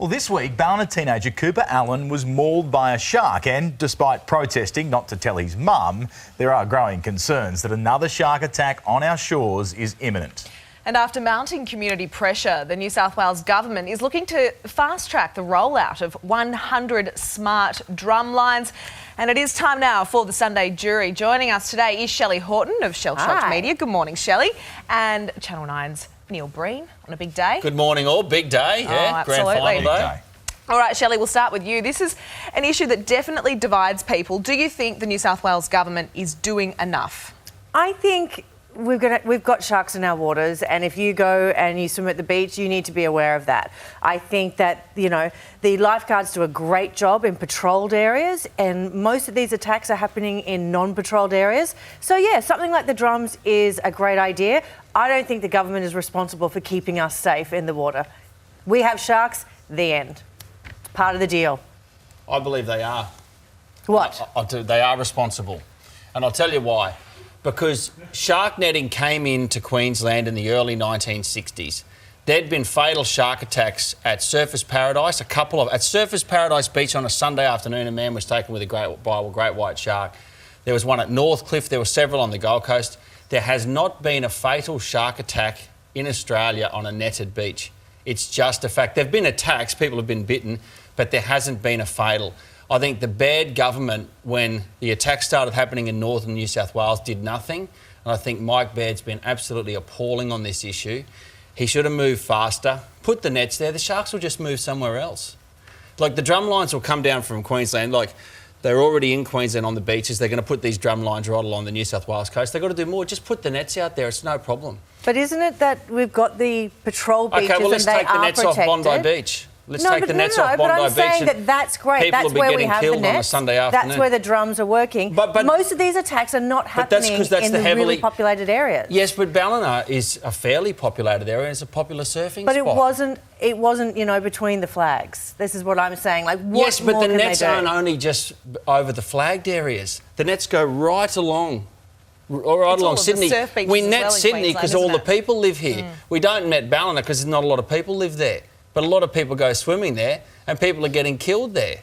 Well, this week, Ballina teenager Cooper Allen was mauled by a shark and, despite protesting not to tell his mum, there are growing concerns that another shark attack on our shores is imminent. And after mounting community pressure, the New South Wales government is looking to fast-track the rollout of 100 smart drum lines. And it is time now for the Sunday Jury. Joining us today is Shelly Horton of Shell Shocked Media. Good morning, Shelley. And Channel 9's Neil Breen on a big day. Good morning all. Big day, yeah. Grand final day. All right, Shelley, we'll start with you. This is an issue that definitely divides people. Do you think the New South Wales government is doing enough? I think we've got sharks in our waters, and if you go and you swim at the beach, you need to be aware of that. I think that, you know, the lifeguards do a great job in patrolled areas, and most of these attacks are happening in non-patrolled areas. So, yeah, something like the drums is a great idea. I don't think the government is responsible for keeping us safe in the water. We have sharks, the end. It's part of the deal. I believe they are. What? They are responsible. And I'll tell you why. Because shark netting came into Queensland in the early 1960s. There'd been fatal shark attacks at Surfers Paradise, at Surfers Paradise Beach on a Sunday afternoon. A man was taken with a great white shark. There was one at Northcliffe. There were several on the Gold Coast. There has not been a fatal shark attack in Australia on a netted beach. It's just a fact. There have been attacks, people have been bitten, but there hasn't been a fatal. I think the bad government, when the attacks started happening in northern New South Wales, did nothing. And I think Mike Baird's been absolutely appalling on this issue. He should have moved faster, put the nets there. The sharks will just move somewhere else. Like, the drum lines will come down from Queensland. Like, they're already in Queensland on the beaches. They're going to put these drum lines right along the New South Wales coast. They've got to do more. Just put the nets out there. It's no problem. But isn't it that we've got the patrol beaches and they are protected? Okay, well, let's take the nets off Bondi Beach. Let's take the nets off Bondi but I'm Beach. saying that's great. People That's will be where we getting have the killed on a nets. Sunday afternoon. That's where the drums are working. But most of these attacks are not happening in the really populated areas. Yes, but Ballina is a fairly populated area. It's a popular surfing spot. But it wasn't, you know, between the flags. This is what I'm saying. Like, what yes, but more the nets aren't can only just over the flagged areas. The nets go right along. Along Sydney. We net Sydney because all the people live here. We don't net Ballina because not a lot of people live there. But a lot of people go swimming there and people are getting killed there.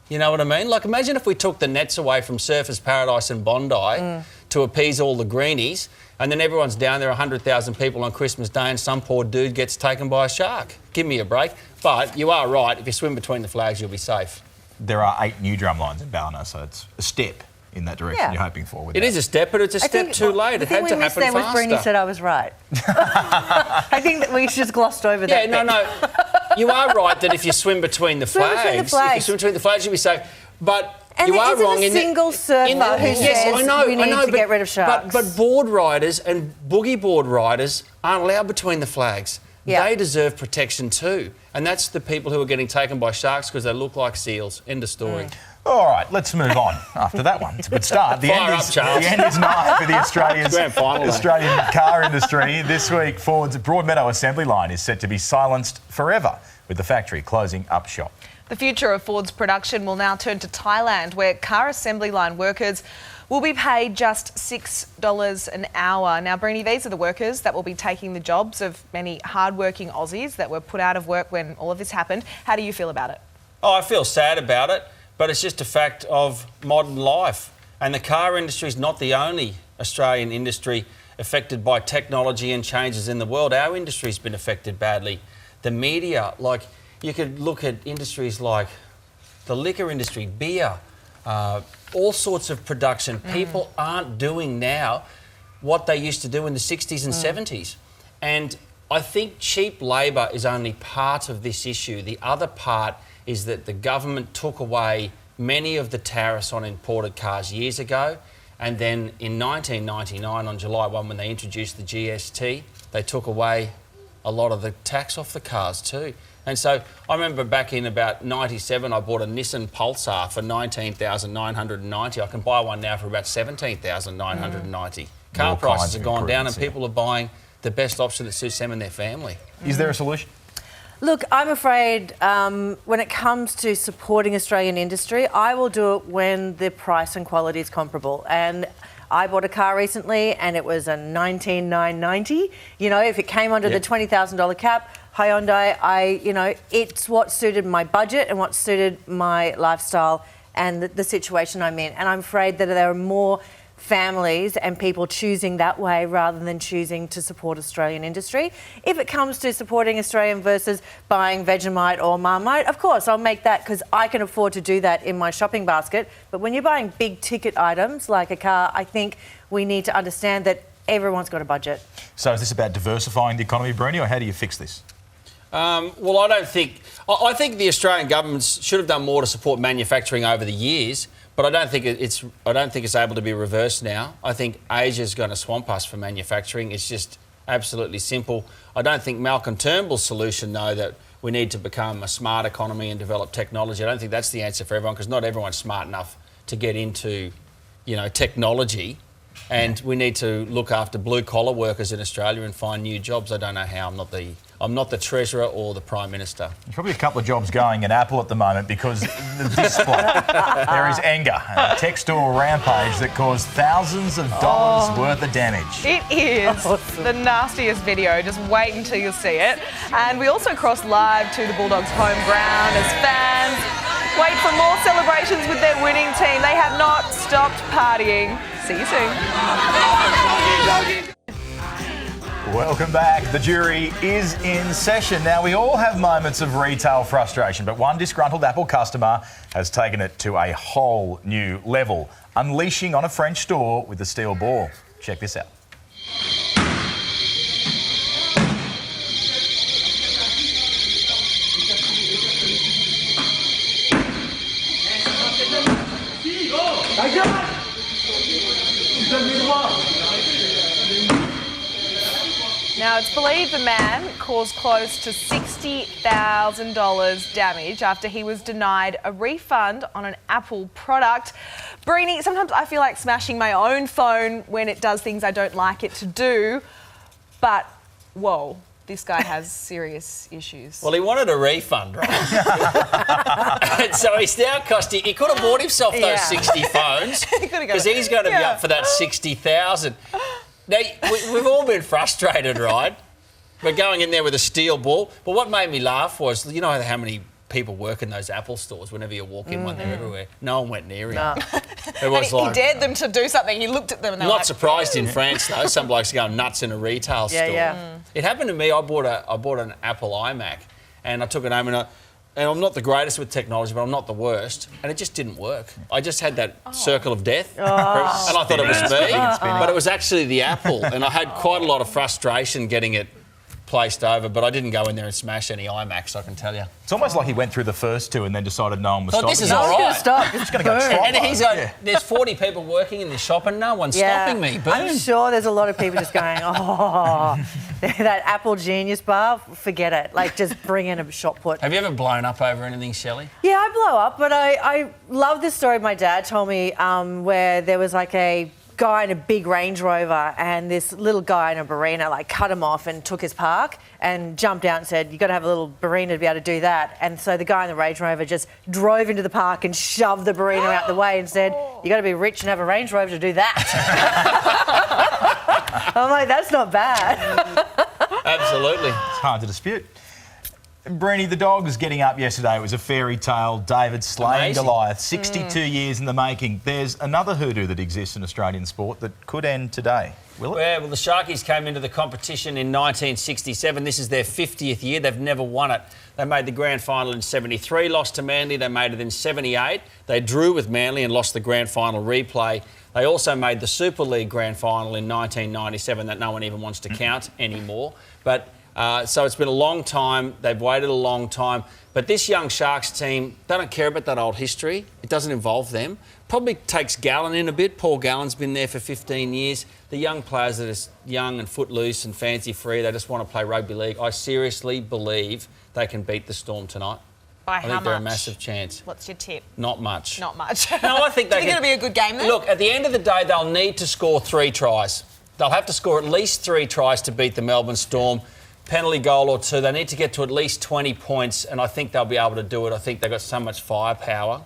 You know what I mean? Like, imagine if we took the nets away from Surfers Paradise and Bondi to appease all the greenies, and then everyone's down there, 100,000 people on Christmas Day, and some poor dude gets taken by a shark. Give me a break. But you are right. If you swim between the flags, you'll be safe. There are 8 new drum lines in Ballina, so it's a step in that direction you're hoping for. It is a step, but it's a step too late. It had to happen faster. Was Bruni said I was right. I think that we just glossed over that. Yeah, no. You are right that if you swim between the flags, you'll be safe. But you are wrong in that... single surfer who says we need to get rid of sharks. But board riders and boogie board riders aren't allowed between the flags. Yeah. They deserve protection too. And that's the people who are getting taken by sharks because they look like seals. End of story. All right, let's move on after that one. It's a good start. The end is nigh for the Australian car industry. This week, Ford's Broadmeadow assembly line is set to be silenced forever, with the factory closing up shop. The future of Ford's production will now turn to Thailand, where car assembly line workers will be paid just $6 an hour. Now, Bruni, these are the workers that will be taking the jobs of many hard-working Aussies that were put out of work when all of this happened. How do you feel about it? Oh, I feel sad about it. But it's just a fact of modern life. And the car industry is not the only Australian industry affected by technology and changes in the world. Our industry's been affected badly. The media, like, you could look at industries like the liquor industry, beer, all sorts of production. People aren't doing now what they used to do in the 60s and 70s. And I think cheap labour is only part of this issue. The other part is that the government took away many of the tariffs on imported cars years ago, and then in 1999, on July 1, when they introduced the GST, they took away a lot of the tax off the cars too. And so I remember back in about 97, I bought a Nissan Pulsar for $19,990. I can buy one now for about $17,990. Car prices have gone down and people are buying the best option that suits them and their family. Is there a solution? Look, I'm afraid when it comes to supporting Australian industry, I will do it when the price and quality is comparable. And I bought a car recently and it was a $19,990. You know, if it came under the $20,000 cap, Hyundai, it's what suited my budget and what suited my lifestyle and the situation I'm in. And I'm afraid that there are more families and people choosing that way rather than choosing to support Australian industry. If it comes to supporting Australian versus buying Vegemite or Marmite, of course, I'll make that because I can afford to do that in my shopping basket. But when you're buying big ticket items like a car, I think we need to understand that everyone's got a budget. So is this about diversifying the economy, Bruni, or how do you fix this? Well, I think the Australian governments should have done more to support manufacturing over the years. But I don't think it's able to be reversed now. I think Asia's going to swamp us for manufacturing. It's just absolutely simple. I don't think Malcolm Turnbull's solution, though, that we need to become a smart economy and develop technology, I don't think that's the answer for everyone, because not everyone's smart enough to get into, technology. And we need to look after blue-collar workers in Australia and find new jobs. I don't know how. I'm not the Treasurer or the Prime Minister. There's probably a couple of jobs going at Apple at the moment because the display, there is anger and a tech store rampage that caused thousands of dollars worth of damage. It is the nastiest video. Just wait until you see it. And we also crossed live to the Bulldogs' home ground as fans wait for more celebrations with their winning team. They have not stopped partying. See you soon. Welcome back. The jury is in session. Now, we all have moments of retail frustration, but one disgruntled Apple customer has taken it to a whole new level, unleashing on a French store with a steel ball. Check this out. Now, it's believed the man caused close to $60,000 damage after he was denied a refund on an Apple product. Brini, sometimes I feel like smashing my own phone when it does things I don't like it to do, but whoa, this guy has serious issues. Well, he wanted a refund, right? And so he's now costing... He could have bought himself those 60 phones because he's going to be up for that 60,000. Now, we've all been frustrated, right? We're going in there with a steel ball. But what made me laugh was, you know how many people work in those Apple stores? Whenever you walk in one, they're everywhere. No one went near him. No. It was he dared them to do something. He looked at them and they were not surprised in France, though. Some blokes are going nuts in a retail store. Yeah. It happened to me. I bought an Apple iMac and I took it home and I'm not the greatest with technology, but I'm not the worst. And it just didn't work. I just had that circle of death. And I thought it was me. But it was actually the Apple. And I had quite a lot of frustration getting it placed over, but I didn't go in there and smash any iMacs, I can tell you. It's almost like he went through the first two and then decided no one was stopping. This is all right. Stop. It's going to go try. And he's there's 40 people working in this shop and no one's stopping me. Boom. I'm sure there's a lot of people just going, that Apple Genius bar, forget it. Like, just bring in a shot put. Have you ever blown up over anything, Shelley? Yeah, I blow up, but I love this story my dad told me where there was like a guy in a big Range Rover and this little guy in a Barina cut him off and took his park and jumped out and said, "You've got to have a little Barina to be able to do that." And so the guy in the Range Rover just drove into the park and shoved the Barina out the way and said, "You got to be rich and have a Range Rover to do that." I'm like, that's not bad. Absolutely. It's hard to dispute. Brini, the dog was getting up yesterday. It was a fairy tale. David slaying Goliath. 62 years in the making. There's another hoodoo that exists in Australian sport that could end today. Will it? Yeah, well, the Sharkies came into the competition in 1967. This is their 50th year. They've never won it. They made the grand final in 73, lost to Manly. They made it in 78. They drew with Manly and lost the grand final replay. They also made the Super League grand final in 1997 that no one even wants to count anymore. But so it's been a long time. They've waited a long time. But this young Sharks team, they don't care about that old history. It doesn't involve them. Probably takes Gallen in a bit. Paul Gallen's been there for 15 years. The young players that are young and footloose and fancy-free, they just want to play rugby league. I seriously believe they can beat the Storm tonight. By I think they're a massive chance. What's your tip? Not much. Not much. No, I think they Do you think it'll be a good game then? Look, at the end of the day, they'll need to score 3 tries. They'll have to score at least 3 tries to beat the Melbourne Storm. Penalty goal or 2. They need to get to at least 20 points, and I think they'll be able to do it. I think they've got so much firepower.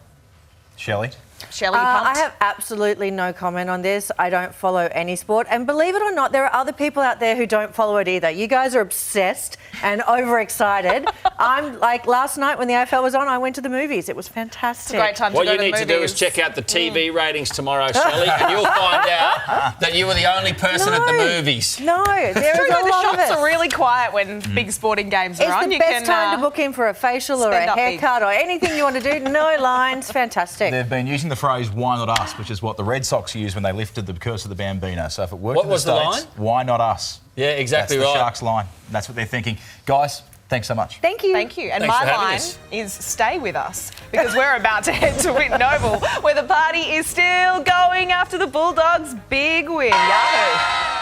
Shelley? Shelley, you pumped? I have absolutely no comment on this. I don't follow any sport. And believe it or not, there are other people out there who don't follow it either. You guys are obsessed and overexcited. I'm like, last night when the AFL was on, I went to the movies. It was fantastic. It's a great time to go to the movies. What you need to do is check out the TV ratings tomorrow, Shelley, and you'll find out that you were the only person at the movies. No, there is a the lot of shops it. are really quiet when big sporting games are on. It's the best time to book in for a facial or a haircut or anything you want to do. No lines. Fantastic. They've been using the phrase "Why not us," which is what the Red Sox used when they lifted the curse of the Bambino. So if it worked in the States, line? why not us? Yeah, exactly That's right. the Sharks line. That's what they're thinking. Guys, thanks so much. Thank you. Thank you. And Thanks my for having line us. is stay with us because we're about to head to Whitten Oval where the party is still going after the Bulldogs' big win. Yahoo!